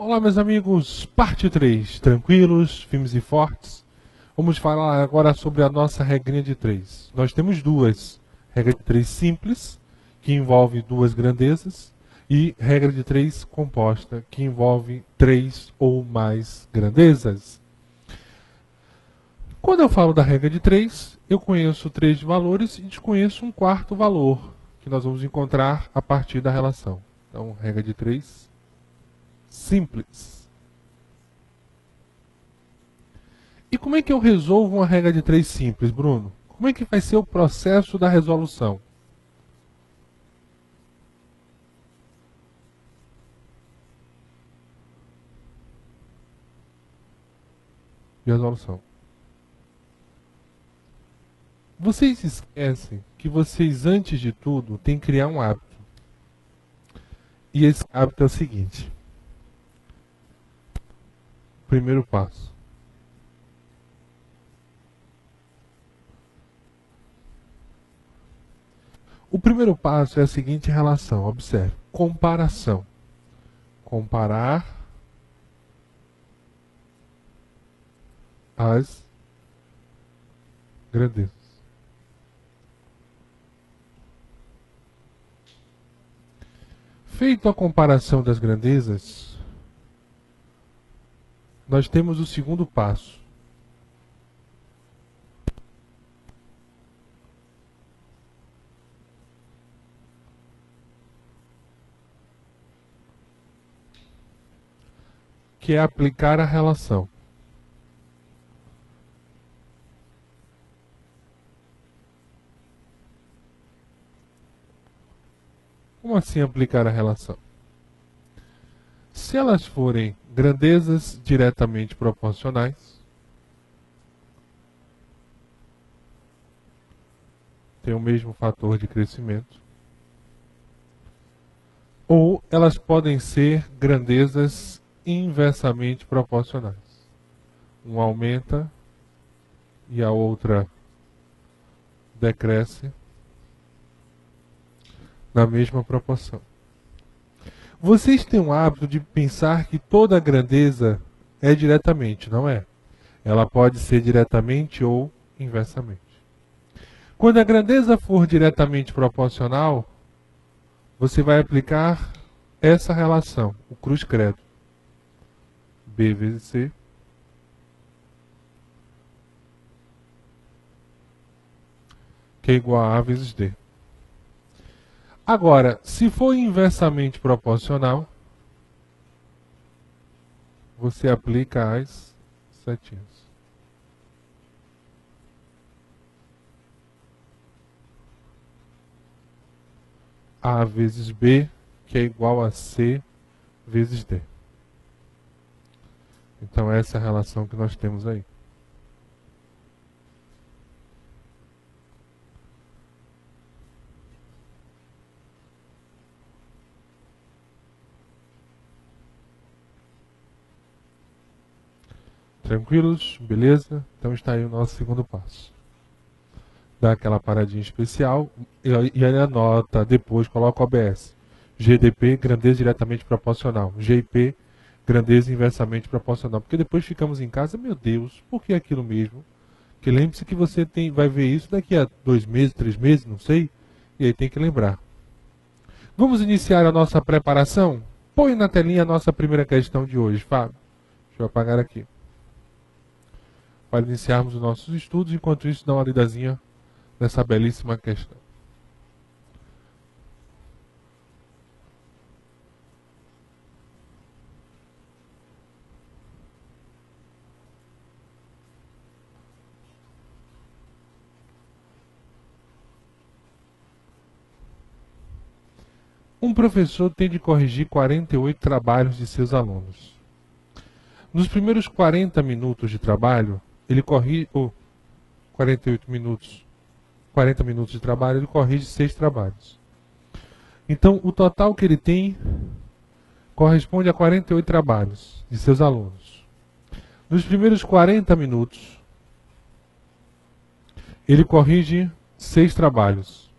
Olá, meus amigos, parte 3, tranquilos, firmes e fortes. Vamos falar agora sobre a nossa regrinha de 3. Nós temos duas. Regra de 3 simples, que envolve duas grandezas, e regra de 3 composta, que envolve 3 ou mais grandezas. Quando eu falo da regra de 3, eu conheço 3 valores e desconheço um quarto valor, que nós vamos encontrar a partir da relação. Então, regra de 3 simples. E como é que eu resolvo uma regra de 3 simples, Bruno? Como é que vai ser o processo da resolução? De resolução. Vocês esquecem que vocês, antes de tudo, têm que criar um hábito. E esse hábito é o seguinte. Primeiro passo. O primeiro passo é a seguinte relação, observe. Comparação. Comparar as grandezas. Feito a comparação das grandezas, nós temos o segundo passo. Que é aplicar a relação. Como assim aplicar a relação? Se elas forem grandezas diretamente proporcionais, tem o mesmo fator de crescimento, ou elas podem ser grandezas inversamente proporcionais. Uma aumenta e a outra decresce na mesma proporção. Vocês têm o hábito de pensar que toda grandeza é diretamente, não é? Ela pode ser diretamente ou inversamente. Quando a grandeza for diretamente proporcional, você vai aplicar essa relação, o cruz-credo. B vezes C que é igual a A vezes D. Agora, se for inversamente proporcional, você aplica as setinhas. A vezes B, que é igual a C vezes D. Então essa é a relação que nós temos aí. Tranquilos? Beleza? Então está aí o nosso segundo passo. Dá aquela paradinha especial e aí anota, depois coloca o OBS. GDP, grandeza diretamente proporcional. GIP, grandeza inversamente proporcional. Porque depois ficamos em casa, meu Deus, por que aquilo mesmo? Porque lembre-se que você vai ver isso daqui a 2 meses, 3 meses, não sei. E aí tem que lembrar. Vamos iniciar a nossa preparação? Põe na telinha a nossa primeira questão de hoje, Fábio. Deixa eu apagar aqui. Para iniciarmos os nossos estudos, enquanto isso, dá uma lidazinha nessa belíssima questão. Um professor tem de corrigir 48 trabalhos de seus alunos. Nos primeiros 40 minutos de trabalho, ele corrige... 48 minutos. 40 minutos de trabalho, ele corrige 6 trabalhos. Então, o total que ele tem corresponde a 48 trabalhos de seus alunos. Nos primeiros 40 minutos, ele corrige 6 trabalhos.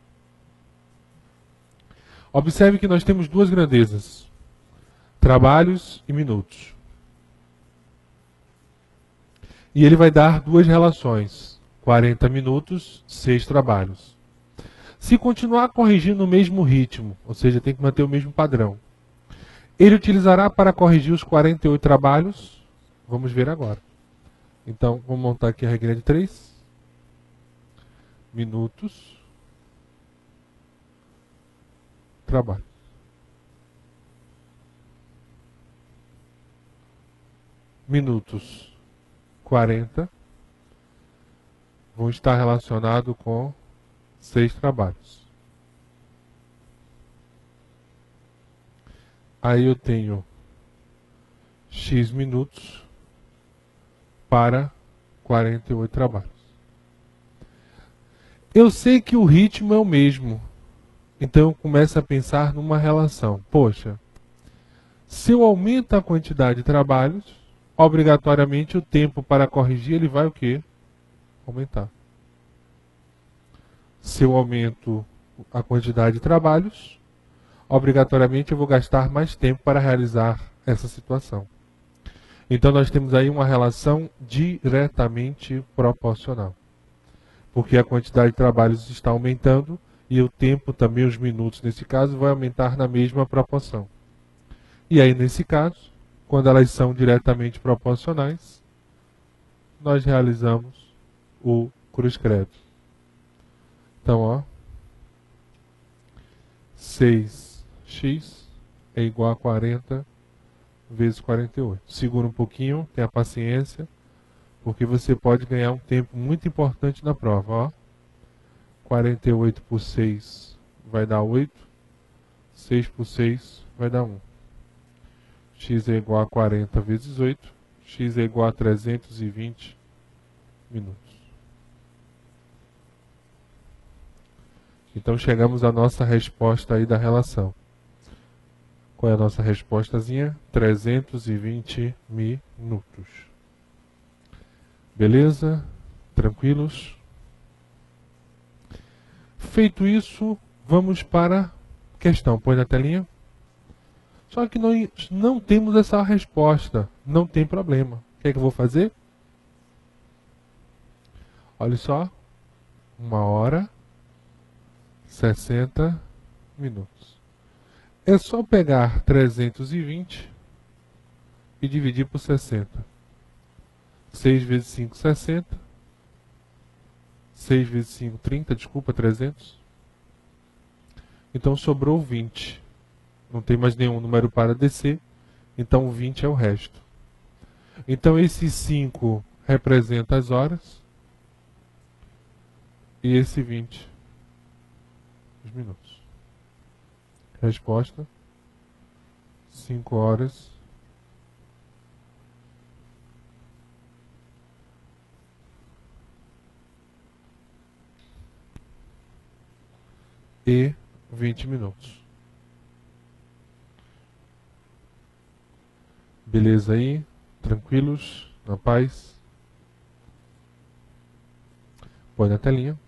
Observe que nós temos duas grandezas. trabalhos e minutos. E ele vai dar duas relações, 40 minutos, 6 trabalhos. Se continuar corrigindo o mesmo ritmo, ou seja, tem que manter o mesmo padrão, ele utilizará para corrigir os 48 trabalhos? Vamos ver agora. Então, vamos montar aqui a regra de 3. Minutos, trabalho. Minutos 40 vão estar relacionados com 6 trabalhos. Aí eu tenho X minutos para 48 trabalhos. Eu sei que o ritmo é o mesmo, então eu começo a pensar numa relação. Poxa, se eu aumento a quantidade de trabalhos, obrigatoriamente o tempo para corrigir ele vai o quê? Aumentar. Se eu aumento a quantidade de trabalhos, obrigatoriamente eu vou gastar mais tempo para realizar essa situação. Então nós temos aí uma relação diretamente proporcional. Porque a quantidade de trabalhos está aumentando e o tempo também, os minutos nesse caso, vai aumentar na mesma proporção. E aí nesse caso, quando elas são diretamente proporcionais, nós realizamos o cruz-credo. Então, ó, 6x é igual a 40 vezes 48. Segura um pouquinho, tenha paciência, porque você pode ganhar um tempo muito importante na prova. Ó. 48 por 6 vai dar 8, 6 por 6 vai dar 1. X é igual a 40 vezes 8, x é igual a 320 minutos. Então chegamos à nossa resposta aí da relação. Qual é a nossa respostazinha? 320 minutos. Beleza? Tranquilos? Feito isso, vamos para a questão. Põe na telinha. Só que nós não temos essa resposta. Não tem problema. O que é que eu vou fazer? Olha só. 1h, 60 minutos. É só pegar 320 e dividir por 60. 6 vezes 5, 60. 6 vezes 5, 30, desculpa, 300. Então sobrou 20. Não tem mais nenhum número para descer, então 20 é o resto. Então esse 5 representa as horas e esse 20 os minutos. Resposta: 5 horas e 20 minutos. Beleza aí? Tranquilos? Na paz? Põe na telinha.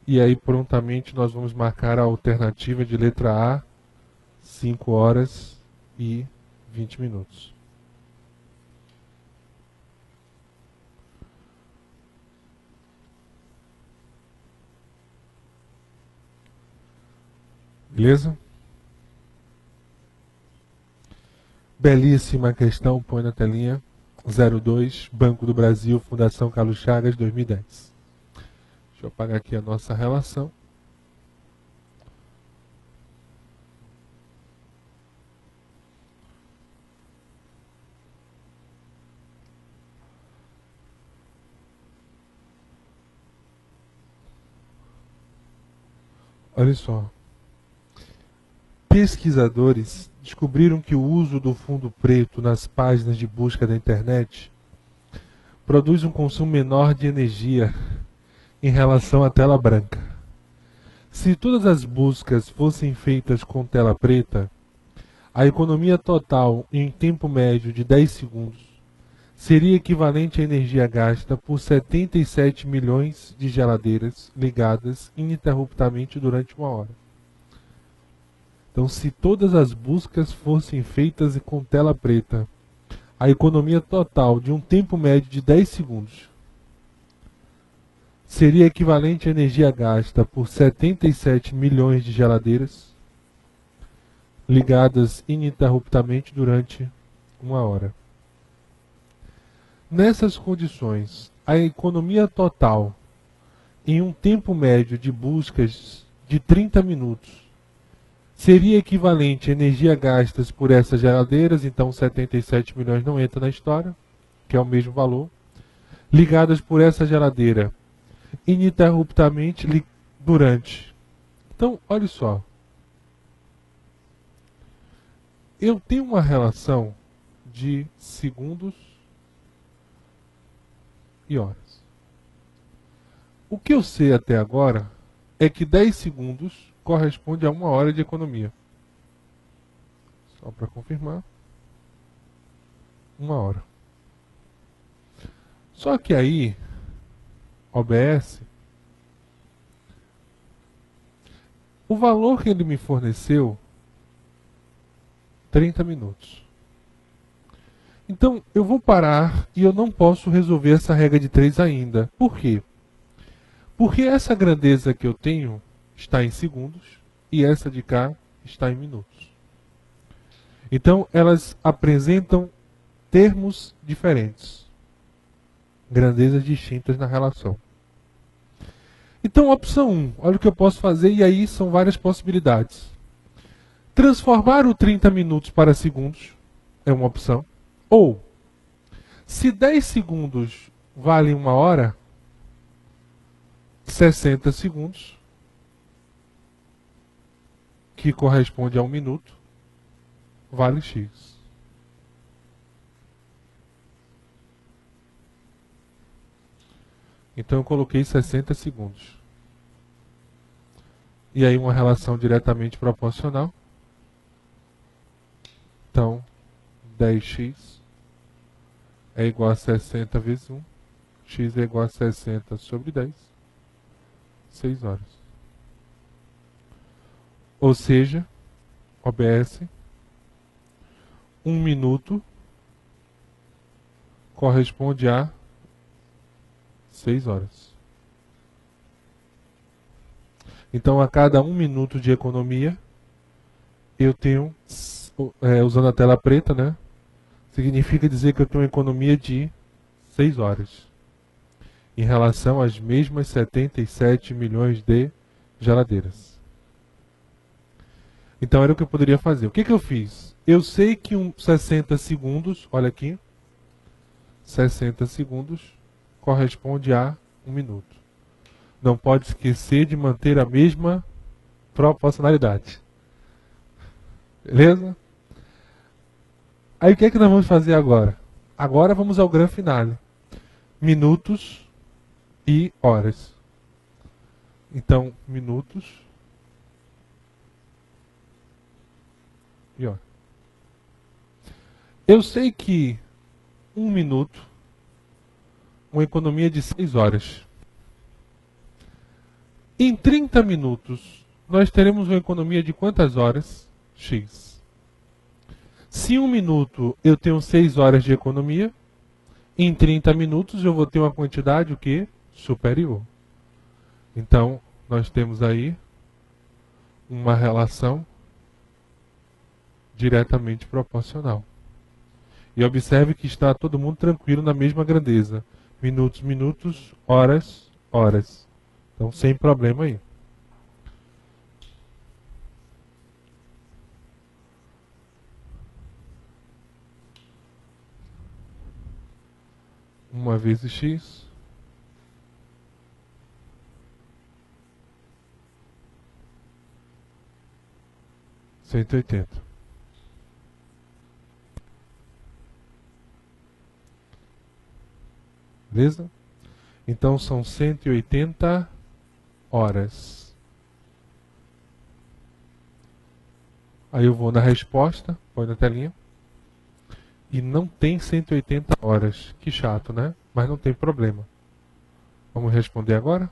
E aí prontamente nós vamos marcar a alternativa de letra A, 5 horas e 20 minutos. Beleza? Belíssima questão, põe na telinha. 02, Banco do Brasil, Fundação Carlos Chagas, 2010. Deixa eu apagar aqui a nossa relação. Olha só. Pesquisadores descobriram que o uso do fundo preto nas páginas de busca da internet produz um consumo menor de energia em relação à tela branca. Se todas as buscas fossem feitas com tela preta, a economia total em tempo médio de 10 segundos seria equivalente à energia gasta por 77 milhões de geladeiras ligadas ininterruptamente durante 1 hora. Então, se todas as buscas fossem feitas com tela preta, a economia total de um tempo médio de 10 segundos seria equivalente à energia gasta por 77 milhões de geladeiras ligadas ininterruptamente durante uma hora. Nessas condições, a economia total em um tempo médio de buscas de 30 minutos seria equivalente à energia gastas por essas geladeiras, então 77 milhões não entra na história, que é o mesmo valor, ligadas por essa geladeira ininterruptamente durante. Então, olha só. Eu tenho uma relação de segundos e horas. O que eu sei até agora é que 10 segundos corresponde a uma hora de economia. Só para confirmar. Uma hora. Só que aí, OBS, o valor que ele me forneceu, 30 minutos. Então, eu vou parar e eu não posso resolver essa regra de 3 ainda. Por quê? Porque essa grandeza que eu tenho está em segundos e essa de cá está em minutos. Então, elas apresentam termos diferentes. Grandezas distintas na relação. Então, opção 1, olha o que eu posso fazer, e aí são várias possibilidades. Transformar o 30 minutos para segundos é uma opção. Ou, se 10 segundos valem uma hora, 60 segundos, que corresponde a um minuto, vale X. Então eu coloquei 60 segundos. E aí uma relação diretamente proporcional. Então, 10x é igual a 60 vezes 1. X é igual a 60 sobre 10. 6 horas. Ou seja, OBS, 1 minuto corresponde a 6 horas. Então, a cada 1 minuto de economia, eu tenho, usando a tela preta, né? Significa dizer que eu tenho uma economia de 6 horas. Em relação às mesmas 77 milhões de geladeiras. Então, era o que eu poderia fazer. O que eu fiz? Eu sei que 60 segundos, olha aqui, 60 segundos corresponde a 1 minuto. Não pode esquecer de manter a mesma proporcionalidade. Beleza? Aí o que é que nós vamos fazer agora? Agora vamos ao grande finale. Minutos e horas. Então, minutos e horas. Eu sei que 1 minuto, uma economia de 6 horas. Em 30 minutos, nós teremos uma economia de quantas horas? X. Se 1 minuto eu tenho 6 horas de economia, em 30 minutos eu vou ter uma quantidade o quê? Superior. Então, nós temos aí uma relação diretamente proporcional. E observe que está todo mundo tranquilo na mesma grandeza. Minutos, minutos, horas, horas. Então, sem problema aí. Uma vezes x. Cento e 180. Beleza? Então, são 180 horas. Aí eu vou na resposta, põe na telinha. E não tem 180 horas. Que chato, né? Mas não tem problema. Vamos responder agora?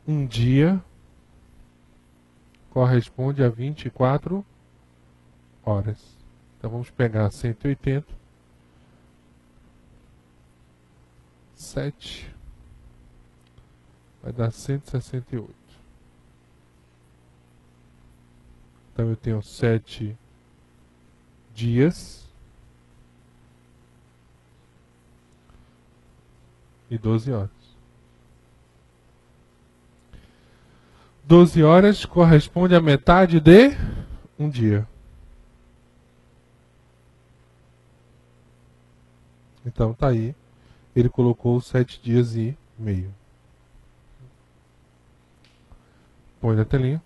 Um dia corresponde a 24 horas. Então vamos pegar 180, 7, vai dar 168. Então eu tenho 7 dias e 12 horas. 12 horas corresponde a metade de um dia. Então tá aí. Ele colocou 7 dias e meio. Põe na telinha.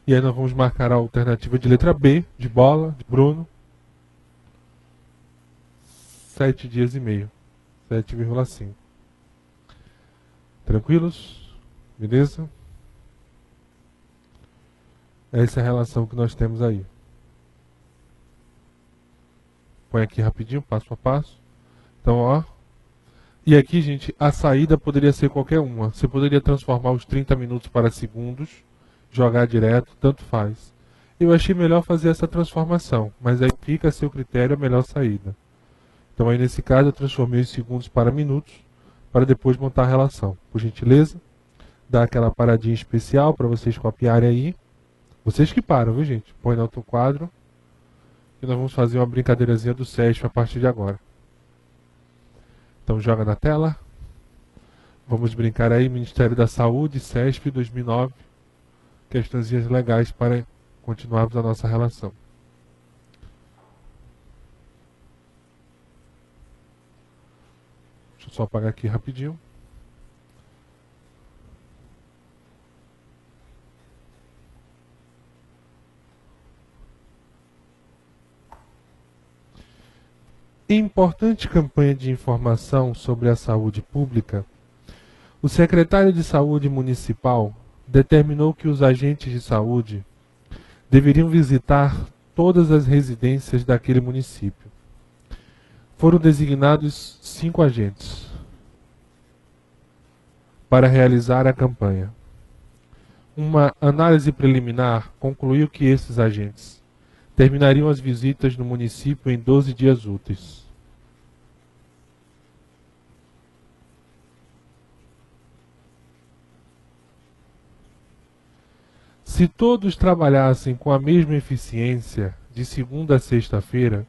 E aí nós vamos marcar a alternativa de letra B, de bola, de Bruno. 7 dias e meio. 7,5. Tranquilos? Beleza? Essa é a relação que nós temos aí. Põe aqui rapidinho, passo a passo. Então, ó. E aqui, gente, a saída poderia ser qualquer uma. Você poderia transformar os 30 minutos para segundos, jogar direto, tanto faz. Eu achei melhor fazer essa transformação, mas aí fica a seu critério a melhor saída. Então aí nesse caso eu transformei os segundos para minutos, para depois montar a relação. Por gentileza, dá aquela paradinha especial para vocês copiarem aí. Vocês que param, viu gente? Põe no outro quadro. E nós vamos fazer uma brincadeirazinha do SESP a partir de agora. Então joga na tela. Vamos brincar aí, Ministério da Saúde, SESP 2009. Questõezinhas legais para continuarmos a nossa relação. Deixa eu só apagar aqui rapidinho. Importante campanha de informação sobre a saúde pública, o secretário de Saúde Municipal determinou que os agentes de saúde deveriam visitar todas as residências daquele município. Foram designados 5 agentes para realizar a campanha. Uma análise preliminar concluiu que esses agentes terminariam as visitas no município em 12 dias úteis. Se todos trabalhassem com a mesma eficiência de segunda a sexta-feira,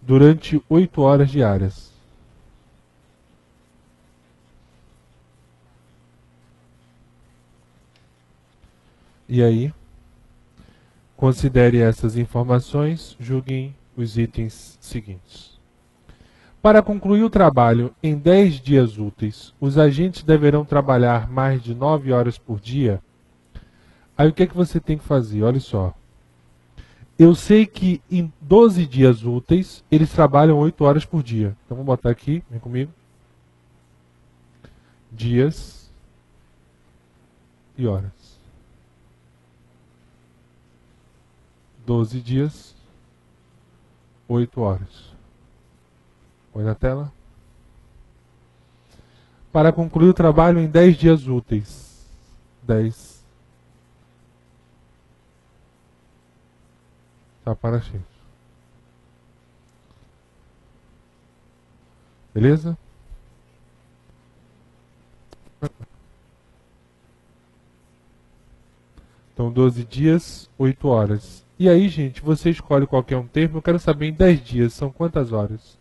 durante 8 horas diárias. E aí, considere essas informações, julguem os itens seguintes. Para concluir o trabalho em 10 dias úteis, os agentes deverão trabalhar mais de 9 horas por dia. Aí o que é que você tem que fazer? Olha só. Eu sei que em 12 dias úteis, eles trabalham 8 horas por dia. Então vamos botar aqui, vem comigo. Dias e horas. 12 dias, 8 horas. Põe na tela. Para concluir o trabalho em 10 dias úteis. 10. Tá para cheio. Beleza? Então 12 dias, 8 horas. E aí, gente, você escolhe qualquer um termo. Eu quero saber em 10 dias, são quantas horas?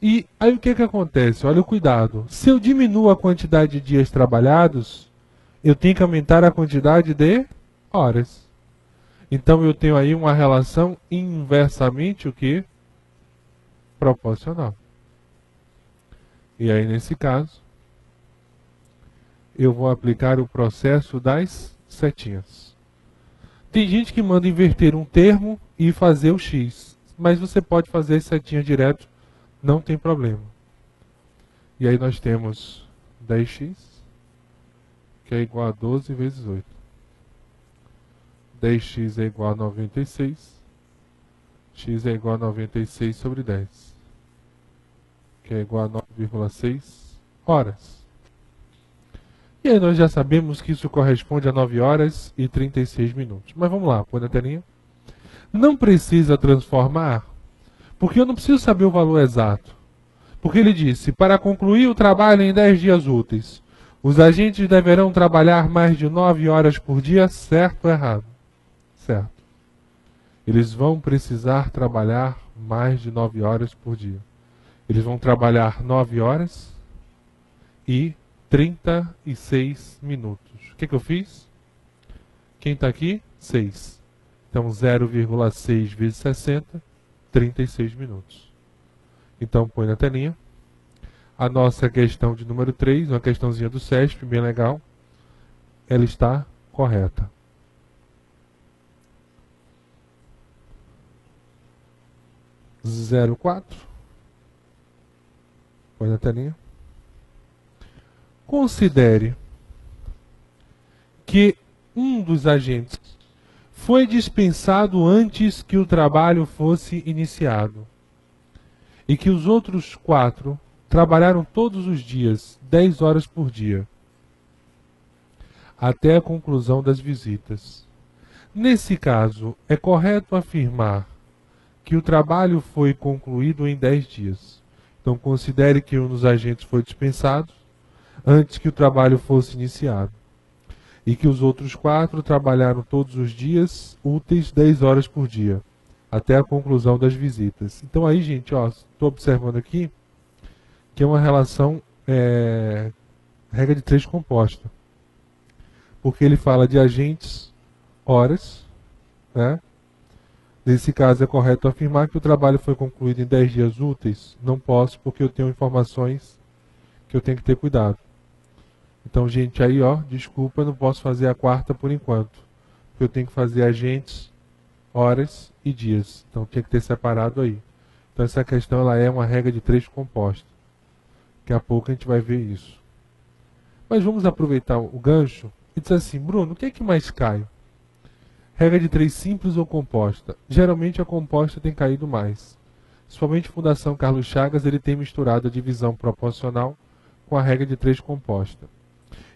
E aí o que que acontece? Olha o cuidado. Se eu diminuo a quantidade de dias trabalhados, eu tenho que aumentar a quantidade de horas. Então eu tenho aí uma relação inversamente o que? Proporcional. E aí nesse caso, eu vou aplicar o processo das setinhas. Tem gente que manda inverter um termo e fazer o x, mas você pode fazer as setinhas direto, não tem problema. E aí nós temos 10x, que é igual a 12 vezes 8. 10x é igual a 96, x é igual a 96 sobre 10, que é igual a 9,6 horas. E aí nós já sabemos que isso corresponde a 9 horas e 36 minutos. Mas vamos lá, põe na telinha. Não precisa transformar, porque eu não preciso saber o valor exato. Porque ele disse, para concluir o trabalho em 10 dias úteis, os agentes deverão trabalhar mais de 9 horas por dia, certo ou errado? Certo. Eles vão precisar trabalhar mais de 9 horas por dia. Eles vão trabalhar 9 horas e 36 minutos. O que eu fiz? Quem está aqui? 6. Então 0,6 vezes 60, 36 minutos. Então põe na telinha. A nossa questão de número 3, uma questãozinha do SESP, bem legal. Ela está correta. Zero quatro. Põe na telinha. Considere que um dos agentes foi dispensado antes que o trabalho fosse iniciado e que os outros 4 trabalharam todos os dias, 10 horas por dia, até a conclusão das visitas. Nesse caso, é correto afirmar que o trabalho foi concluído em 10 dias. Então, considere que um dos agentes foi dispensado antes que o trabalho fosse iniciado e que os outros 4 trabalharam todos os dias úteis 10 horas por dia, até a conclusão das visitas. Então aí, gente, estou observando aqui que é uma relação regra de 3 composta. Porque ele fala de agentes, horas, né? Nesse caso é correto afirmar que o trabalho foi concluído em 10 dias úteis? Não posso, porque eu tenho informações que eu tenho que ter cuidado. Então, gente, aí, desculpa, eu não posso fazer a quarta por enquanto. Porque eu tenho que fazer agentes, horas e dias. Então, tinha que ter separado aí. Então, essa questão ela é uma regra de 3 composta. Daqui a pouco a gente vai ver isso. Mas vamos aproveitar o gancho e dizer assim, Bruno, o que é que mais cai? Regra de 3 simples ou composta? Geralmente a composta tem caído mais. Principalmente Fundação Carlos Chagas, ele tem misturado a divisão proporcional com a regra de 3 composta.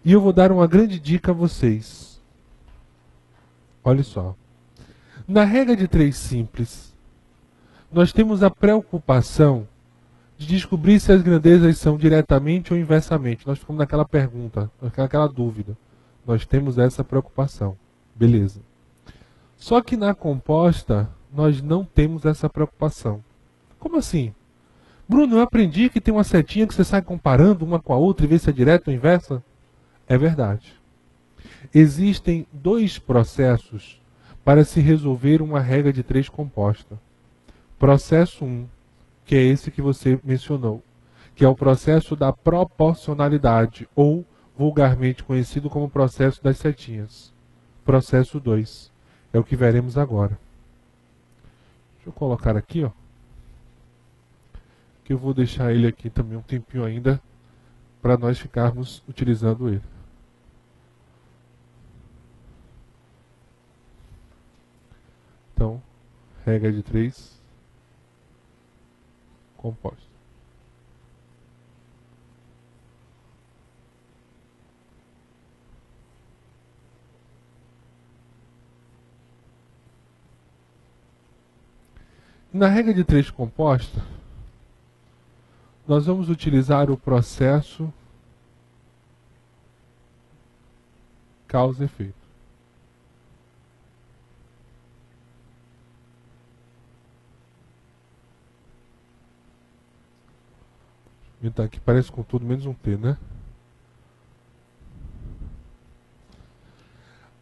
E eu vou dar uma grande dica a vocês. Olha só. Na regra de 3 simples, nós temos a preocupação de descobrir se as grandezas são diretamente ou inversamente. Nós ficamos naquela pergunta, naquela dúvida. Nós temos essa preocupação. Beleza. Só que na composta, nós não temos essa preocupação. Como assim? Bruno, eu aprendi que tem uma setinha que você sai comparando uma com a outra e vê se é direta ou inversa? É verdade. Existem 2 processos para se resolver uma regra de 3 composta. Processo 1, que é esse que você mencionou, que é o processo da proporcionalidade, ou vulgarmente conhecido como processo das setinhas. Processo 2, é o que veremos agora. Deixa eu colocar aqui, que eu vou deixar ele aqui também um tempinho ainda, para nós ficarmos utilizando ele. Então, regra de 3 composta. Na regra de 3 composta, nós vamos utilizar o processo causa e efeito. Tá aqui, parece com tudo menos um T, né?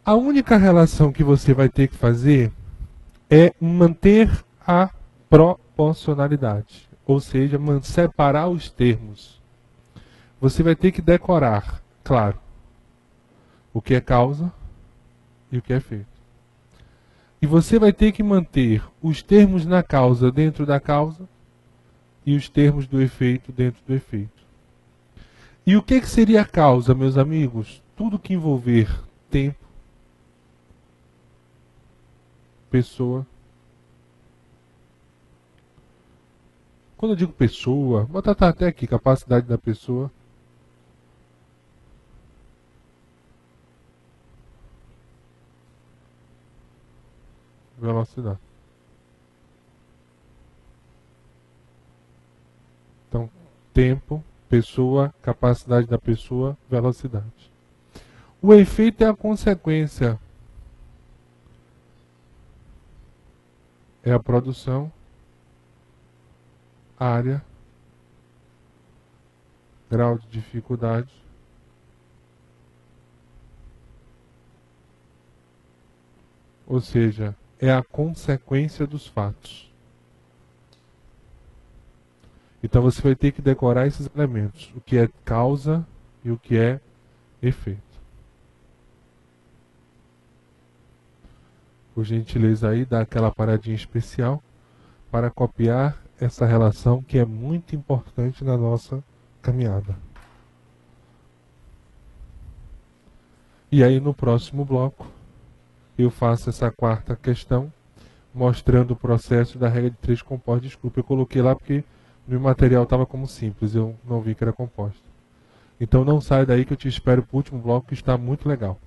A única relação que você vai ter que fazer é manter a proporcionalidade, ou seja, separar os termos. Você vai ter que decorar, claro, o que é causa e o que é efeito. E você vai ter que manter os termos na causa dentro da causa e os termos do efeito dentro do efeito. E o que seria a causa, meus amigos? Tudo que envolver tempo, pessoa. Quando eu digo pessoa, vou botar até aqui, capacidade da pessoa. velocidade. Então, tempo, pessoa, capacidade da pessoa, velocidade. O efeito é a consequência. É a produção, área, grau de dificuldade, ou seja, é a consequência dos fatos. Então você vai ter que decorar esses elementos, o que é causa e o que é efeito. Por gentileza aí, dá aquela paradinha especial para copiar essa relação que é muito importante na nossa caminhada. E aí no próximo bloco eu faço essa quarta questão, mostrando o processo da regra de 3 compostos. Desculpa, eu coloquei lá porque no material estava como simples, eu não vi que era composto. Então não sai daí que eu te espero para o último bloco, que está muito legal.